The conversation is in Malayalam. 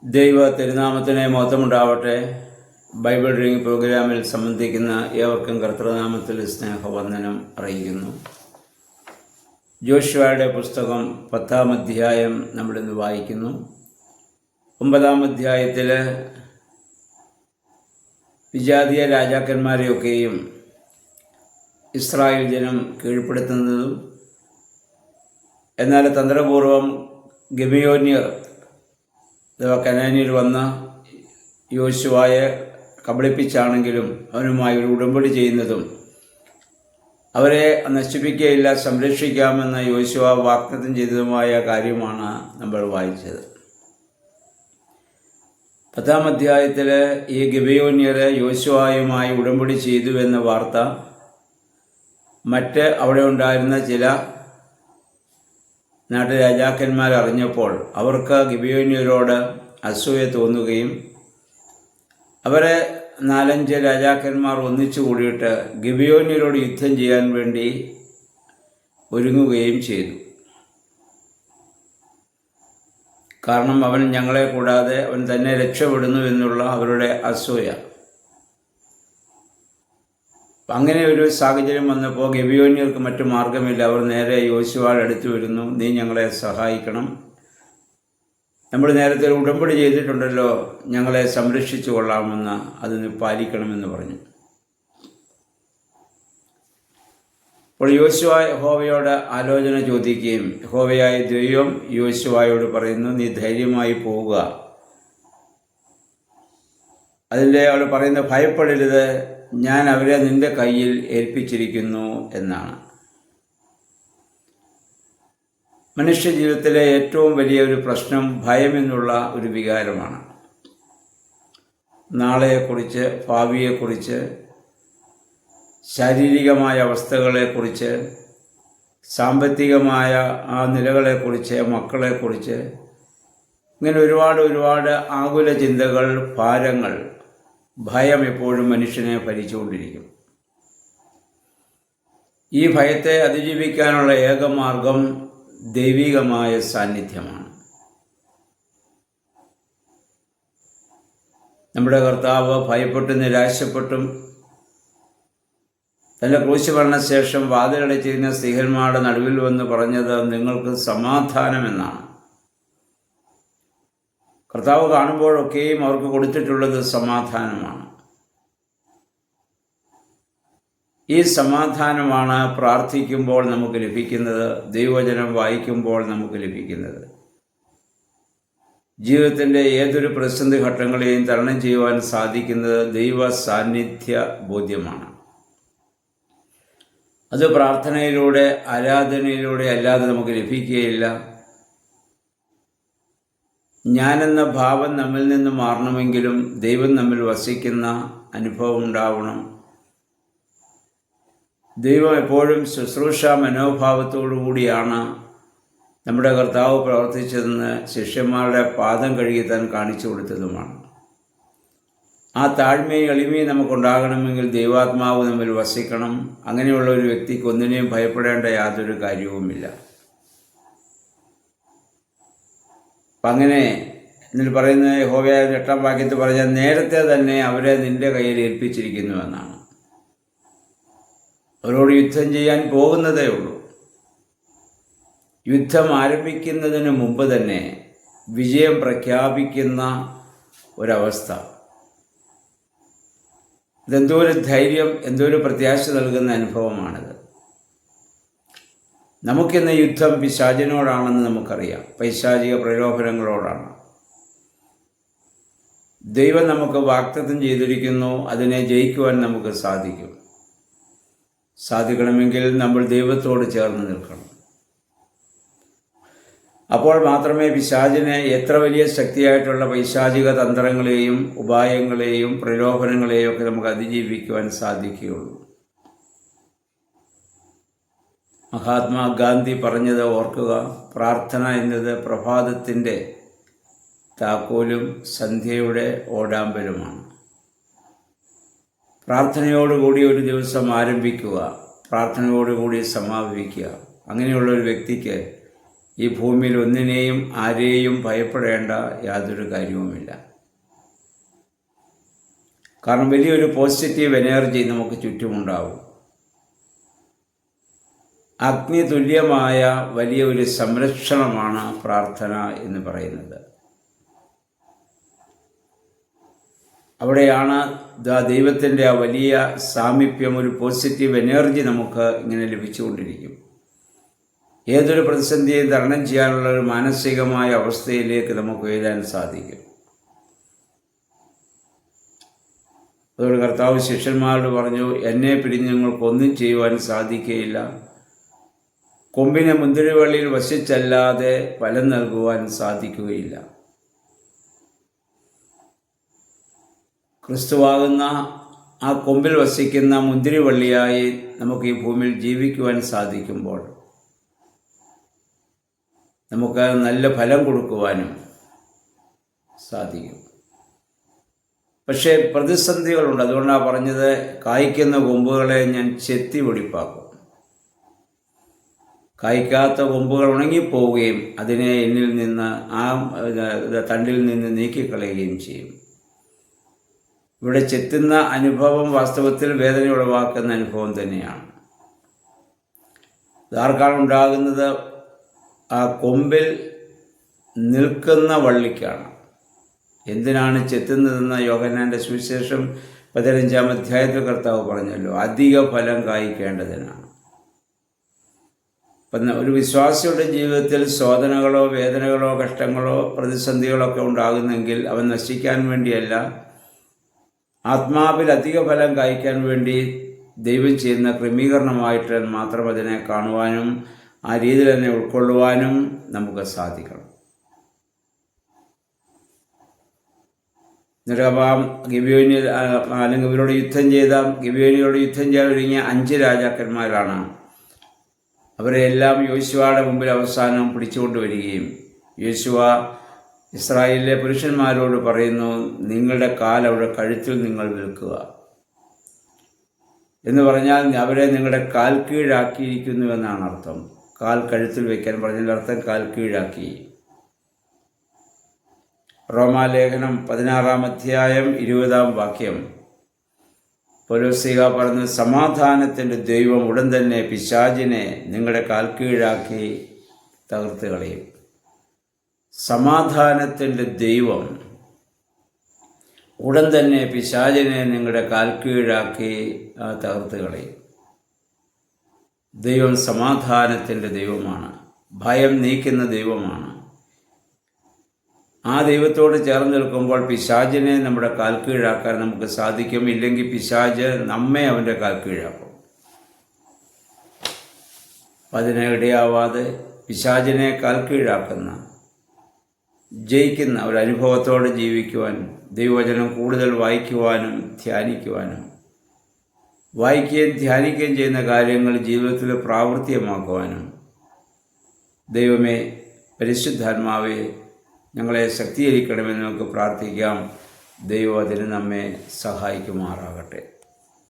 ദൈവ തിരുനാമത്തിന് മഹത്വമുണ്ടാവട്ടെ. ബൈബിൾ റീഡിംഗ് പ്രോഗ്രാമിൽ സംബന്ധിക്കുന്ന ഏവർക്കും കർത്തൃനാമത്തിൽ സ്നേഹവന്ദനം അറിയിക്കുന്നു. ജോഷുവയുടെ പുസ്തകം 10-ാം അധ്യായം നമ്മളിന്ന് വായിക്കുന്നു. 9-ാം അധ്യായത്തിൽ വിജാതീയ രാജാക്കന്മാരെയൊക്കെയും ഇസ്രായേൽ ജനം കീഴ്പ്പെടുത്തുന്നതും എന്നാൽ തന്ത്രപൂർവം ഗിബെയോന്യർ കനാനിൽ വന്ന യോശുവയെ കബളിപ്പിച്ചാണെങ്കിലും അവനുമായി ഒരു ഉടമ്പടി ചെയ്യുന്നതും അവരെ നശിപ്പിക്കുകയില്ല, സംരക്ഷിക്കാമെന്ന് യോശുവ വാഗ്ദത്തം ചെയ്തതുമായ കാര്യമാണ് നമ്മൾ വായിച്ചത്. 10-ാം അധ്യായത്തിൽ ഈ ഗിബെയോന്യർ യോശുവയുമായി ഉടമ്പടി ചെയ്തു എന്ന വാർത്ത മറ്റ് അവിടെ ഉണ്ടായിരുന്ന ചില നാട്ടുരാജാക്കന്മാർ അറിഞ്ഞപ്പോൾ അവർക്ക് ഗിബെയോന്യരോട് അസൂയ തോന്നുകയും അവരെ 4-5 രാജാക്കന്മാർ ഒന്നിച്ചു കൂടിയിട്ട് ഗിബെയോന്യരോട് യുദ്ധം ചെയ്യാൻ വേണ്ടി ഒരുങ്ങുകയും ചെയ്തു. കാരണം അവൻ ഞങ്ങളെ കൂടാതെ അവൻ തന്നെ രക്ഷപ്പെടുന്നു എന്നുള്ള അവരുടെ അസൂയ. അങ്ങനെ ഒരു സാഹചര്യം വന്നപ്പോൾ ഗിബെയോന്യർക്ക് മറ്റു മാർഗമില്ല. അവർ നേരെ യോശുവയുടെ അടുത്ത് വരുന്നു. നീ ഞങ്ങളെ സഹായിക്കണം, നമ്മൾ നേരത്തെ ഒരു ഉടമ്പടി ചെയ്തിട്ടുണ്ടല്ലോ, ഞങ്ങളെ സംരക്ഷിച്ചു കൊള്ളാമെന്ന് അത് പാലിക്കണമെന്ന് പറഞ്ഞു. അപ്പോൾ യോശുവ യഹോവയോട് ആലോചന ചോദിക്കുകയും യഹോവയായ ദൈവം യോശുവയോട് പറയുന്നു, നീ ധൈര്യമായി പോവുക. അതിൻ്റെ അവൾ പറയുന്ന ഭയപ്പെടരുത്, ഞാൻ അവരെ നിന്റെ കയ്യിൽ ഏൽപ്പിച്ചിരിക്കുന്നു എന്നാണ്. മനുഷ്യ ജീവിതത്തിലെ ഏറ്റവും വലിയ ഒരു പ്രശ്നം ഭയം എന്നുള്ള ഒരു വികാരമാണ്. നാളെയെക്കുറിച്ച്, ഭാവിയെക്കുറിച്ച്, ശാരീരികമായ അവസ്ഥകളെക്കുറിച്ച്, സാമ്പത്തികമായ ആ നിലകളെക്കുറിച്ച്, മക്കളെക്കുറിച്ച്, ഇങ്ങനെ ഒരുപാട് ആകുല ചിന്തകൾ, ഭാരങ്ങൾ, ഭയം എപ്പോഴും മനുഷ്യനെ ഭരിച്ചുകൊണ്ടിരിക്കും. ഈ ഭയത്തെ അതിജീവിക്കാനുള്ള ഏകമാർഗം ദൈവികമായ സാന്നിധ്യമാണ്. നമ്മുടെ കർത്താവ് ഭയപ്പെട്ടും നിരാശപ്പെട്ടും തൻ്റെ ക്രൂശ് മരണശേഷം വാതിലടച്ചിരുന്ന സ്ത്രീഹന്മാരുടെ നടുവിൽ വന്ന് പറഞ്ഞത് നിങ്ങൾക്ക് സമാധാനമെന്നാണ്. കർത്താവ് കാണുമ്പോഴൊക്കെയും അവർക്ക് കൊടുത്തിട്ടുള്ളത് സമാധാനമാണ്. ഈ സമാധാനമാണ് പ്രാർത്ഥിക്കുമ്പോൾ നമുക്ക് ലഭിക്കുന്നത്, ദൈവവചനം വായിക്കുമ്പോൾ നമുക്ക് ലഭിക്കുന്നത്. ജീവിതത്തിൻ്റെ ഏതൊരു പ്രതിസന്ധി ഘട്ടങ്ങളെയും തരണം ചെയ്യുവാൻ സാധിക്കുന്നത് ദൈവ സാന്നിധ്യ ബോധ്യമാണ്. അത് പ്രാർത്ഥനയിലൂടെ, ആരാധനയിലൂടെ അല്ലാതെ നമുക്ക് ലഭിക്കുകയില്ല. ഞാനെന്ന ഭാവം നമ്മിൽ നിന്ന് മാറണമെങ്കിലും ദൈവം നമ്മിൽ വസിക്കുന്ന അനുഭവം ഉണ്ടാവണം. ദൈവം എപ്പോഴും ശുശ്രൂഷ മനോഭാവത്തോടു കൂടിയാണ് നമ്മുടെ കർത്താവ് പ്രവർത്തിച്ചതെന്ന് ശിഷ്യന്മാരുടെ പാദം കഴുകി താൻ കാണിച്ചു കൊടുത്തതുമാണ്. ആ താഴ്മയും എളിമയും നമുക്കുണ്ടാകണമെങ്കിൽ ദൈവാത്മാവ് നമ്മിൽ വസിക്കണം. അങ്ങനെയുള്ള ഒരു വ്യക്തിക്ക് ഒന്നിനെയും ഭയപ്പെടേണ്ട യാതൊരു കാര്യവുമില്ല. അപ്പം അങ്ങനെ എന്നിൽ പറയുന്ന യഹോവയായ 8-ാം വാക്യത്തിൽ പറഞ്ഞാൽ നേരത്തെ തന്നെ അവരെ നിന്റെ കയ്യിൽ ഏൽപ്പിച്ചിരിക്കുന്നു എന്നാണ്. അവരോട് യുദ്ധം ചെയ്യാൻ പോകുന്നതേ ഉള്ളൂ. യുദ്ധം ആരംഭിക്കുന്നതിന് മുമ്പ് തന്നെ വിജയം പ്രഖ്യാപിക്കുന്ന ഒരവസ്ഥ. ഇതെന്തോ ഒരു ധൈര്യം, എന്തോ ഒരു പ്രത്യാശ നൽകുന്ന അനുഭവമാണിത്. നമുക്കിന്ന് യുദ്ധം പിശാചിനോടാണെന്ന് നമുക്കറിയാം, പൈശാചിക പ്രലോഭനങ്ങളോടാണ്. ദൈവം നമുക്ക് വാഗ്ദത്തം ചെയ്തിരിക്കുന്നു, അതിനെ ജയിക്കുവാൻ നമുക്ക് സാധിക്കണമെങ്കിൽ നമ്മൾ ദൈവത്തോട് ചേർന്ന് നിൽക്കണം. അപ്പോൾ മാത്രമേ പിശാചിനെ എത്ര വലിയ ശക്തിയായിട്ടുള്ള പൈശാചിക തന്ത്രങ്ങളെയും ഉപായങ്ങളെയും പ്രലോഭനങ്ങളെയും ഒക്കെ നമുക്ക് അതിജീവിക്കുവാൻ സാധിക്കുകയുള്ളൂ. മഹാത്മാഗാന്ധി പറഞ്ഞത് ഓർക്കുക, പ്രാർത്ഥന എന്നത് പ്രഭാതത്തിൻ്റെ താക്കോലും സന്ധ്യയുടെ ഓടാമ്പലുമാണ്. പ്രാർത്ഥനയോടുകൂടി ഒരു ദിവസം ആരംഭിക്കുക, പ്രാർത്ഥനയോടുകൂടി സമാപിക്കുക. അങ്ങനെയുള്ള ഒരു വ്യക്തിക്ക് ഈ ഭൂമിയിൽ ഒന്നിനെയും ആരെയും ഭയപ്പെടേണ്ട യാതൊരു കാര്യവുമില്ല. കാരണം വലിയൊരു പോസിറ്റീവ് എനർജി നമുക്ക് ചുറ്റുമുണ്ടാവും. അഗ്നി തുല്യമായ വലിയ ഒരു സംരക്ഷണമാണ് പ്രാർത്ഥന എന്ന് പറയുന്നത്. അവിടെയാണ് ദൈവത്തിൻ്റെ ആ വലിയ സാമീപ്യം, ഒരു പോസിറ്റീവ് എനർജി നമുക്ക് ഇങ്ങനെ ലഭിച്ചുകൊണ്ടിരിക്കും. ഏതൊരു പ്രതിസന്ധിയും തരണം ചെയ്യാനുള്ള ഒരു മാനസികമായ അവസ്ഥയിലേക്ക് നമുക്ക് ഉയരാൻ സാധിക്കും. അതുകൊണ്ട് കർത്താവ് ശിഷ്യന്മാരോട് പറഞ്ഞു, എന്നെ പിരിഞ്ഞ് നിങ്ങൾക്കൊന്നും ചെയ്യുവാൻ സാധിക്കുകയില്ല. കൊമ്പിനെ മുന്തിരിവള്ളിയിൽ വസിച്ചല്ലാതെ ഫലം നൽകുവാൻ സാധിക്കുകയില്ല. ക്രിസ്തുവാകുന്ന ആ കൊമ്പിൽ വസിക്കുന്ന മുന്തിരിവള്ളിയായി നമുക്ക് ഈ ഭൂമിയിൽ ജീവിക്കുവാൻ സാധിക്കുമ്പോൾ നമുക്ക് നല്ല ഫലം കൊടുക്കുവാനും സാധിക്കും. പക്ഷേ പ്രതിസന്ധികളുണ്ട്. അതുകൊണ്ടാണ് പറഞ്ഞത്, കായ്ക്കുന്ന കൊമ്പുകളെ ഞാൻ ചെത്തി വെടിപ്പാക്കും. കായ്ക്കാത്ത കൊമ്പുകൾ ഉണങ്ങിപ്പോവുകയും അതിനെ എന്നിൽ നിന്ന് ആ തണ്ടിൽ നിന്ന് നീക്കിക്കളയുകയും ചെയ്യും. ഇവിടെ ചെത്തുന്ന അനുഭവം വാസ്തവത്തിൽ വേദന ഉളവാക്കുന്ന അനുഭവം തന്നെയാണ്. ഇതാർക്കാണ് ഉണ്ടാകുന്നത്? ആ കൊമ്പിൽ നിൽക്കുന്ന വള്ളിക്കാണ്. എന്തിനാണ് ചെത്തുന്നതെന്ന് യോഹന്നാൻ്റെ സുവിശേഷം 15-ാം അധ്യായത്തിൽ കർത്താവ് പറഞ്ഞല്ലോ, അധിക ഫലം കായ്ക്കേണ്ടതിനാണ്. അപ്പം ഒരു വിശ്വാസിയുടെ ജീവിതത്തിൽ ശോധനകളോ വേദനകളോ കഷ്ടങ്ങളോ പ്രതിസന്ധികളോ ഒക്കെ ഉണ്ടാകുന്നെങ്കിൽ അവൻ നശിക്കാൻ വേണ്ടിയല്ല, ആത്മാവിൽ അധിക ഫലം കായ്ക്കാൻ വേണ്ടി ദൈവം ചെയ്യുന്ന ക്രമീകരണമായിട്ട് മാത്രം അതിനെ കാണുവാനും ആ രീതിയിൽ തന്നെ ഉൾക്കൊള്ളുവാനും നമുക്ക് സാധിക്കണം. എന്നിട്ട് ഗിബിയോനിൽ അല്ലെങ്കിൽ ഇവരോട് യുദ്ധം ചെയ്ത ഗിബിയോനിയോട് യുദ്ധം ചെയ്യാൻ ഒരുങ്ങിയ 5 രാജാക്കന്മാരാണ്. അവരെ എല്ലാം യോശുവയുടെ മുമ്പിൽ അവസാനം പിടിച്ചുകൊണ്ട് വരികയും യോശുവ ഇസ്രായേലിലെ പുരുഷന്മാരോട് പറയുന്നു, നിങ്ങളുടെ കാൽ അവിടെ കഴുത്തിൽ നിങ്ങൾ വിൽക്കുക എന്ന് പറഞ്ഞാൽ അവരെ നിങ്ങളുടെ കാൽ കീഴാക്കിയിരിക്കുന്നുവെന്നാണ് അർത്ഥം. കാൽ കഴുത്തിൽ വയ്ക്കാൻ പറഞ്ഞതിൻ്റെ അർത്ഥം കാൽ കീഴാക്കി. റോമാലേഖനം 16-ാം അധ്യായം 20-ാം വാക്യം പൗലോസ്ലീഹ പറഞ്ഞു, സമാധാനത്തിൻ്റെ ദൈവം ഉടൻ തന്നെ പിശാചിനെ നിങ്ങളുടെ കാൽ കീഴാക്കി തകർത്ത് കളയും. സമാധാനത്തിൻ്റെ ദൈവം ഉടൻ തന്നെ പിശാചിനെ നിങ്ങളുടെ കാൽ കീഴാക്കി തകർത്ത് കളയും. ദൈവം സമാധാനത്തിൻ്റെ ദൈവമാണ്, ഭയം നീക്കുന്ന ദൈവമാണ്. ആ ദൈവത്തോട് ചേർന്ന് നിൽക്കുമ്പോൾ പിശാചിനെ നമ്മുടെ കാൽ കീഴാക്കാൻ നമുക്ക് സാധിക്കും. ഇല്ലെങ്കിൽ പിശാച് നമ്മെ അവൻ്റെ കാൽ കീഴാക്കും. അതിനെ ഇടയാവാതെ പിശാചിനെ കാൽ കീഴാക്കുന്ന ജയിക്കുന്ന ഒരു അനുഭവത്തോടെ ജീവിക്കുവാൻ, ദൈവവചനം കൂടുതൽ വായിക്കുവാനും ധ്യാനിക്കുവാനും, വായിക്കുകയും ധ്യാനിക്കുകയും ചെയ്യുന്ന കാര്യങ്ങൾ ജീവിതത്തിൽ പ്രാവർത്തികമാക്കുവാനും ദൈവമേ, പരിശുദ്ധാത്മാവേ, ഞങ്ങളെ ശക്തീകരിക്കണമെന്ന് നമുക്ക് പ്രാർത്ഥിക്കാം. ദൈവം അതിന് നമ്മെ സഹായിക്കുമാറാകട്ടെ.